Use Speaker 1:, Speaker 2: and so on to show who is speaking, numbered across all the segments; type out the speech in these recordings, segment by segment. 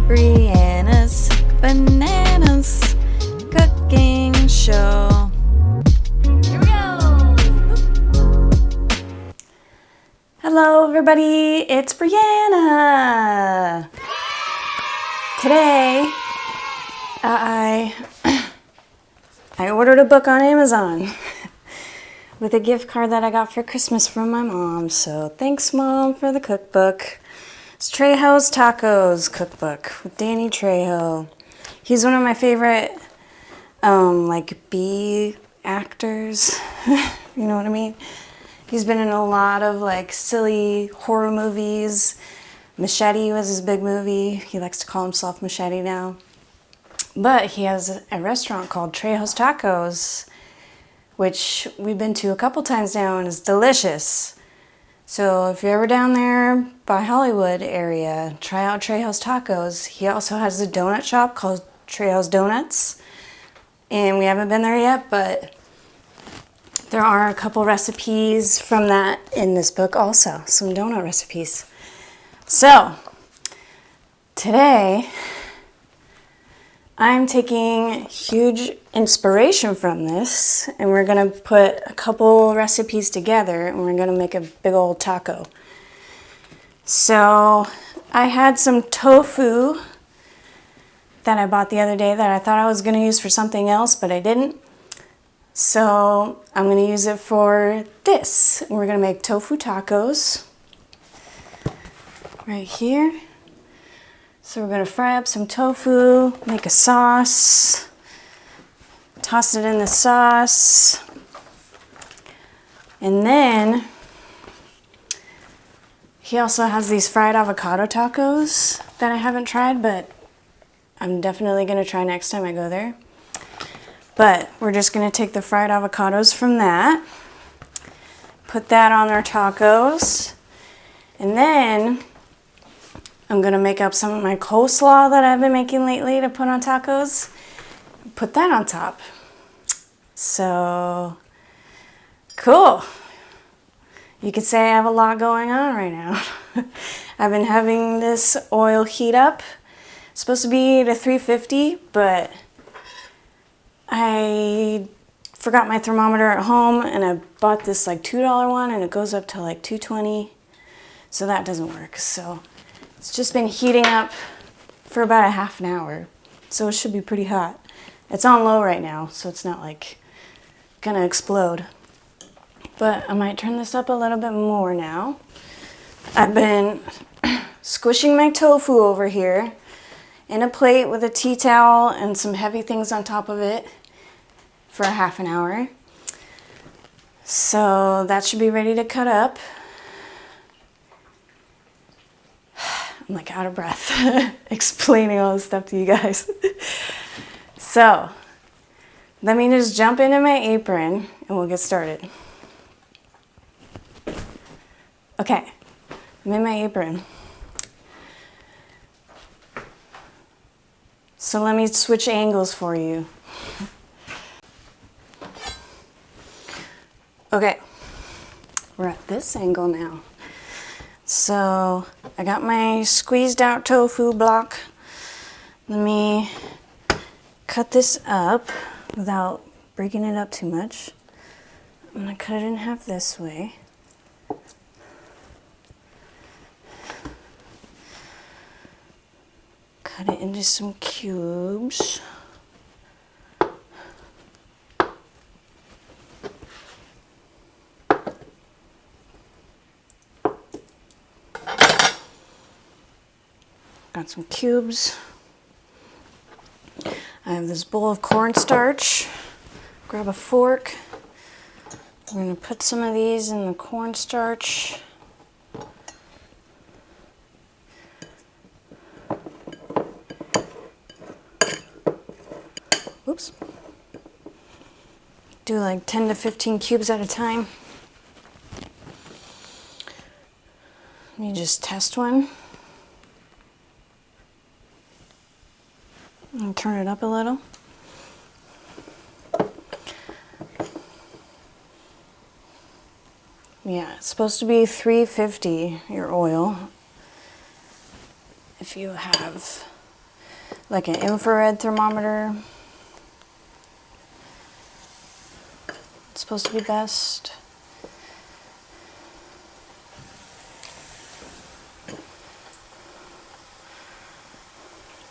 Speaker 1: Brianna's Bananas Cooking Show. Here we go! Hello everybody, it's Brianna! Today, I ordered a book on Amazon with a gift card that I got for Christmas from my mom. So thanks, Mom, for the cookbook. It's Trejo'stacos cookbook with Danny Trejo. He's one of my favorite, B actors. You know what I mean? He's been in a lot of silly horror movies. Machete was his big movie. He likes to call himself Machete now. But he has a restaurant called Trejo'stacos, which we've been to a couple times now and is delicious. So if you're ever down there by Hollywood area, try out Trejo'stacos. He also has a donut shop called Trejo's Donuts. And we haven't been there yet, but there are a couple recipes from that in this book also. Some donut recipes. So today, I'm taking huge inspiration from this, and we're gonna put a couple recipes together and we're gonna make a big old taco. So I had some tofu that I bought the other day that I thought I was gonna use for something else, but I didn't. So I'm gonna use it for this. We're gonna make tofu tacos right here. So we're gonna fry up some tofu, make a sauce, toss it in the sauce, and then he also has these fried avocado tacos that I haven't tried, but I'm definitely gonna try next time I go there. But we're just gonna take the fried avocados from that, put that on our tacos, and then I'm gonna make up some of my coleslaw that I've been making lately to put on tacos. Put that on top. So, cool. You could say I have a lot going on right now. I've been having this oil heat up. It's supposed to be to 350, but I forgot my thermometer at home and I bought this $2 one and it goes up to 220. So that doesn't work. So it's just been heating up for about a half an hour, so it should be pretty hot. It's on low right now, so it's not gonna explode. But I might turn this up a little bit more now. I've been squishing my tofu over here in a plate with a tea towel and some heavy things on top of it for a half an hour. So that should be ready to cut up. I'm out of breath explaining all this stuff to you guys. So let me just jump into my apron and we'll get started. Okay, I'm in my apron. So let me switch angles for you. Okay, we're at this angle now. So I got my squeezed out tofu block. Let me cut this up without breaking it up too much. I'm gonna cut it in half this way. Cut it into some cubes. Got some cubes. I have this bowl of cornstarch. Grab a fork. We're going to put some of these in the cornstarch. Oops. Do 10 to 15 cubes at a time. Let me just test one. And turn it up a little. Yeah, it's supposed to be 350, your oil. If you have like an infrared thermometer. It's supposed to be best.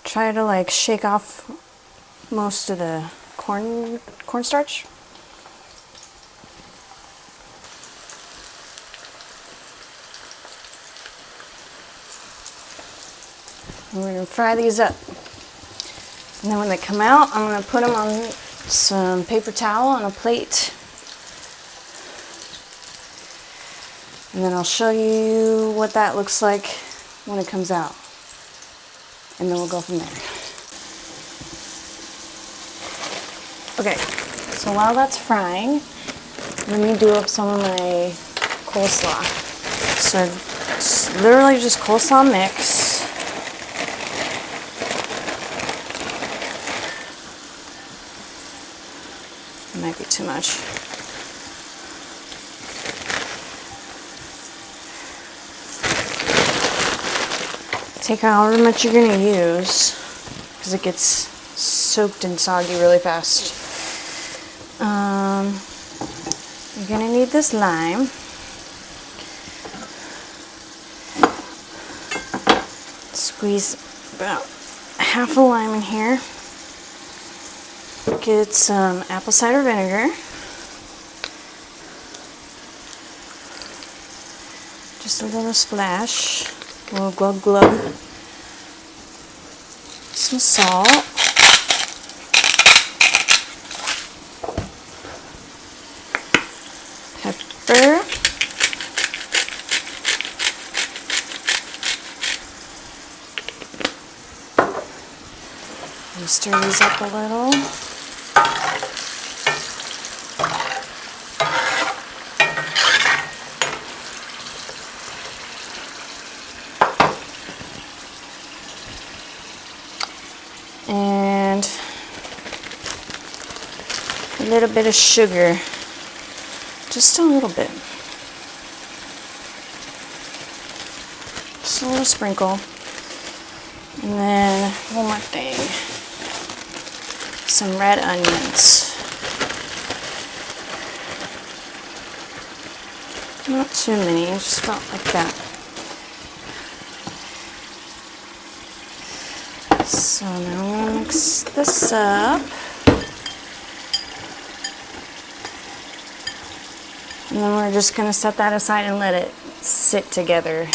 Speaker 1: Try to like shake off most of the cornstarch. And we're gonna fry these up. And then when they come out, I'm gonna put them on some paper towel on a plate. And then I'll show you what that looks like when it comes out. And then we'll go from there. Okay, so while that's frying, let me do up some of my coleslaw. So it's literally just coleslaw mix. It might be too much. Take however much you're gonna use, because it gets soaked and soggy really fast. You're gonna need this lime. Squeeze about half a lime in here. Get some apple cider vinegar. Just a little splash. A little glug glug. Some salt. Pepper. And stir these up a little. And a little bit of sugar, just a little bit, just a little sprinkle. And then one more thing, some red onions, not too many, just about like that. So now I'm going to mix this up. And then we're just going to set that aside and let it sit together.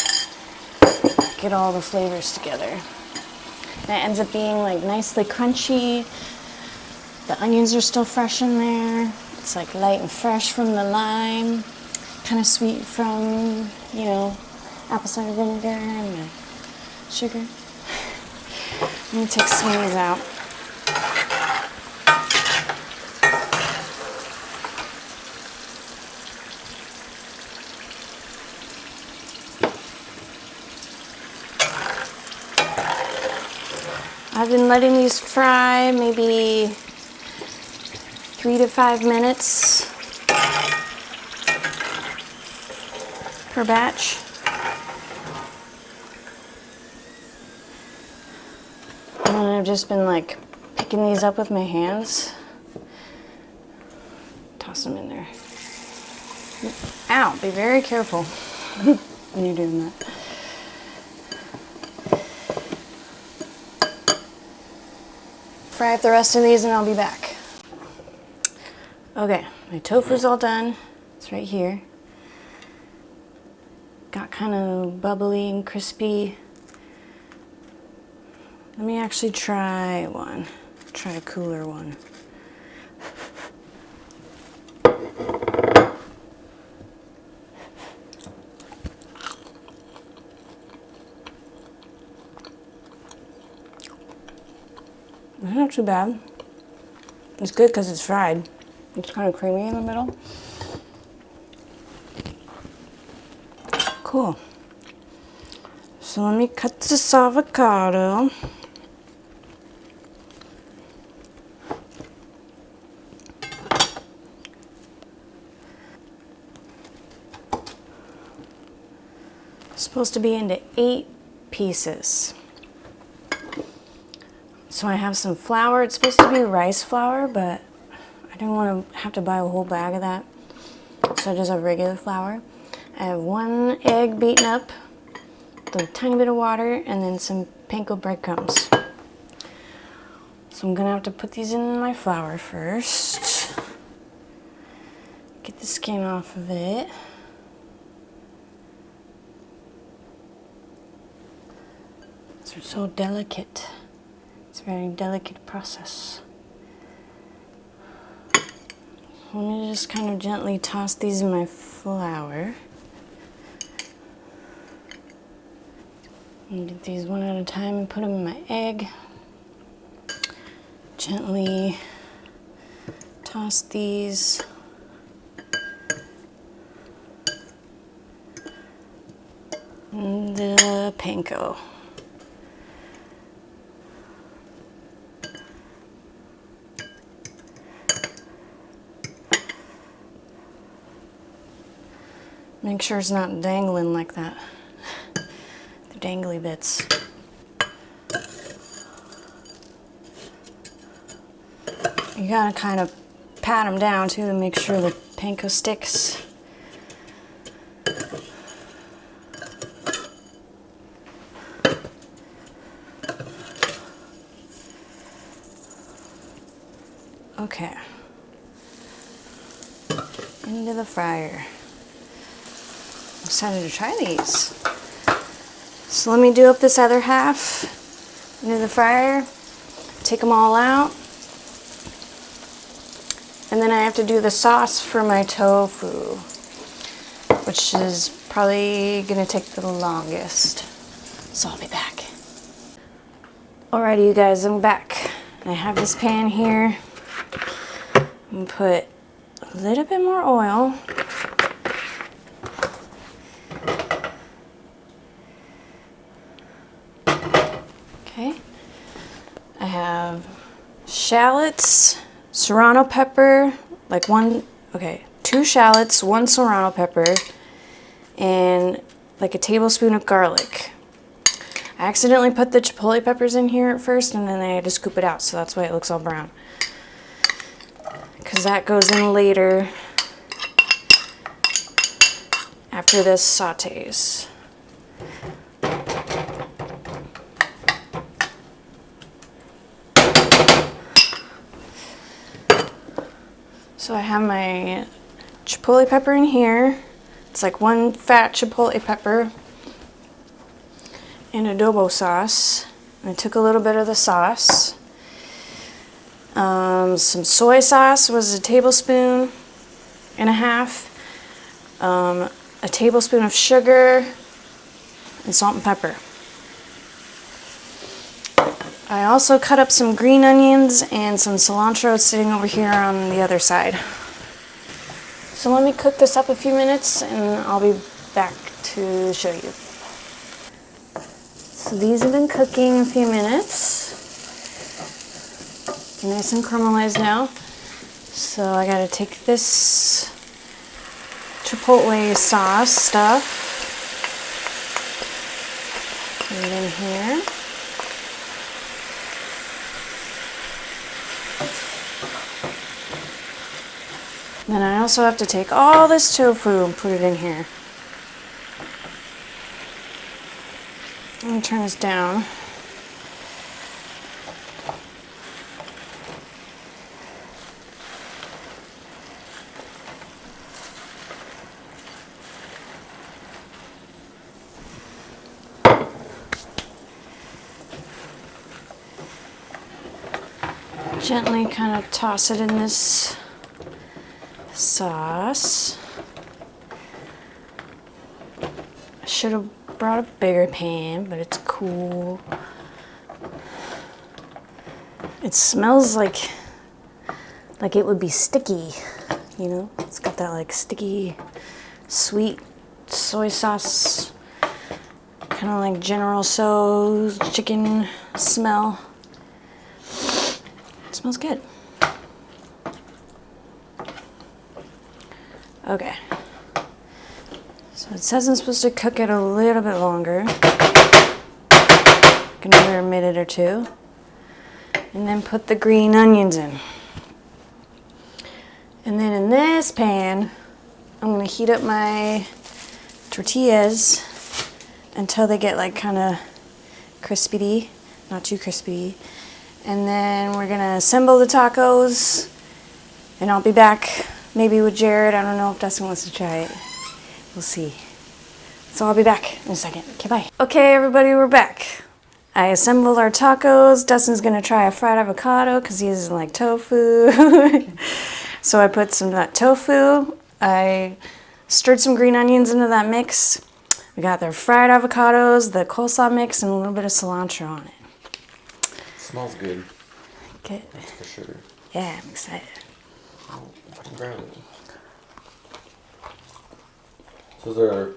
Speaker 1: Get all the flavors together. And it ends up being like nicely crunchy. The onions are still fresh in there. It's like light and fresh from the lime. Kind of sweet from, you know, apple cider vinegar and the sugar. Let me take some of these out. I've been letting these fry maybe 3 to 5 minutes per batch. And I've just been like picking these up with my hands. Toss them in there. Ow, be very careful when you're doing that. Fry up the rest of these and I'll be back. Okay, my tofu's all done. It's right here. Got kind of bubbly and crispy. Let me actually try one. Try a cooler one. It's not too bad. It's good because it's fried. It's kind of creamy in the middle. Cool. So let me cut this avocado. It's supposed to be into 8 pieces. So I have some flour. It's supposed to be rice flour, but I don't want to have to buy a whole bag of that. So I just have regular flour. I have 1 egg beaten up, with a tiny bit of water, and then some panko breadcrumbs. So I'm gonna have to put these in my flour first. Get the skin off of it. These are so delicate. It's a very delicate process. Let me just kind of gently toss these in my flour. And get these one at a time and put them in my egg. Gently toss these. In the panko. Make sure it's not dangling like that. The dangly bits. You gotta kind of pat them down too to make sure the panko sticks. Okay. Into the fryer. I'm excited to try these. So let me do up this other half into the fryer, take them all out, and then I have to do the sauce for my tofu, which is probably gonna take the longest. So I'll be back. Alrighty, you guys, I'm back. I have this pan here. I'm gonna put a little bit more oil. Okay. I have shallots, serrano pepper, like 2 shallots, 1 serrano pepper, and like a tablespoon of garlic. I accidentally put the chipotle peppers in here at first, and then I had to scoop it out, so that's why it looks all brown. Because that goes in later after this sautés. So I have my chipotle pepper in here. It's like 1 fat chipotle pepper and adobo sauce. And I took a little bit of the sauce. Some soy sauce was 1.5 tablespoons. A tablespoon of sugar and salt and pepper. I also cut up some green onions and some cilantro sitting over here on the other side. So let me cook this up a few minutes and I'll be back to show you. So these have been cooking a few minutes. They're nice and caramelized now. So I gotta take this chipotle sauce stuff, put it in here. Then I also have to take all this tofu and put it in here. Let me turn this down. Gently kind of toss it in this sauce. I should have brought a bigger pan, but it's cool. It smells like it would be sticky, you know? It's got that like sticky, sweet soy sauce, kind of like General Tso's chicken smell. It smells good. Okay. So it says I'm supposed to cook it a little bit longer. Like another minute or 2. And then put the green onions in. And then in this pan, I'm gonna heat up my tortillas until they get like kind of crispy, not too crispy. And then we're gonna assemble the tacos, and I'll be back maybe with Jared. I don't know if Dustin wants to try it. We'll see. So I'll be back in a second. Okay, bye. Okay, everybody, we're back. I assembled our tacos. Dustin's gonna try a fried avocado because he doesn't like tofu. So I put some of that tofu. I stirred some green onions into that mix. We got their fried avocados, the coleslaw mix, and a little bit of cilantro on it.
Speaker 2: Smells good.
Speaker 1: Good.
Speaker 2: That's for sure.
Speaker 1: Yeah, I'm excited.
Speaker 2: Oh, fucking grab it. So there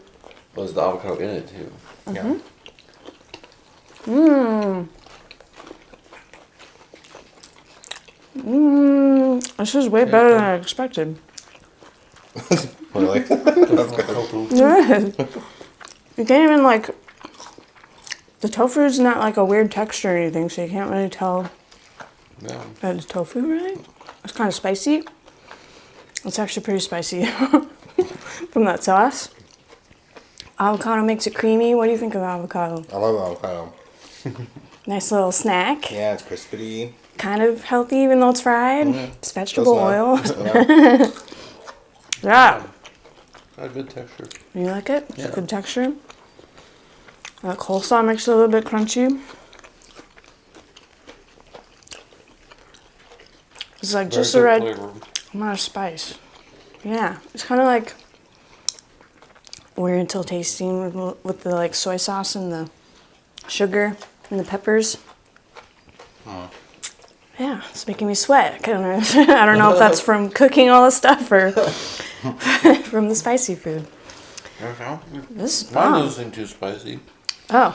Speaker 2: was the avocado in it too.
Speaker 1: Yeah. Mmm. Mmm. This is way better than I expected.
Speaker 2: Really? That's good.
Speaker 1: Yeah. You can't even like. The tofu is not like a weird texture or anything, so you can't really tell that it's tofu, really. It's kind of spicy. It's actually pretty spicy from that sauce. Avocado makes it creamy. What do you think of avocado?
Speaker 3: I love avocado.
Speaker 1: Nice little snack.
Speaker 3: Yeah, it's crispy.
Speaker 1: Kind of healthy even though it's fried.
Speaker 3: Mm-hmm.
Speaker 1: It's vegetable oil.
Speaker 3: Yeah.
Speaker 1: Yeah.
Speaker 2: Got a good texture.
Speaker 1: You like it? It's
Speaker 2: Yeah.
Speaker 1: good texture. That coleslaw makes it a little bit crunchy. It's like just the right amount of spice. Yeah, it's kind of like weird until tasting with the like soy sauce and the sugar and the peppers. Yeah, it's making me sweat. I don't know if that's from cooking all this stuff or from the spicy food. This is
Speaker 2: Mine
Speaker 1: bomb.
Speaker 2: doesn't seem too spicy.
Speaker 1: Oh.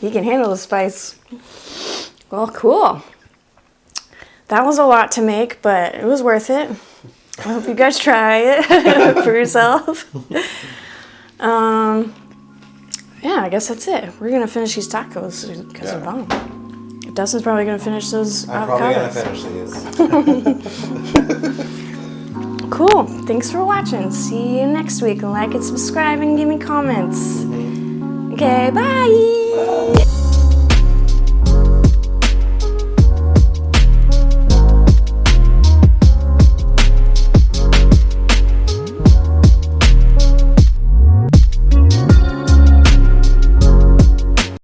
Speaker 1: You can handle the spice. Well, cool. That was a lot to make, but it was worth it. I hope you guys try it for yourself. Yeah, I guess that's it. We're gonna finish these tacos because they're bomb. Dustin's probably gonna finish those
Speaker 3: I'm probably gonna
Speaker 1: avocados.
Speaker 3: finish these.
Speaker 1: Cool. Thanks for watching. See you next week. Like and subscribe and give me comments. Okay, bye.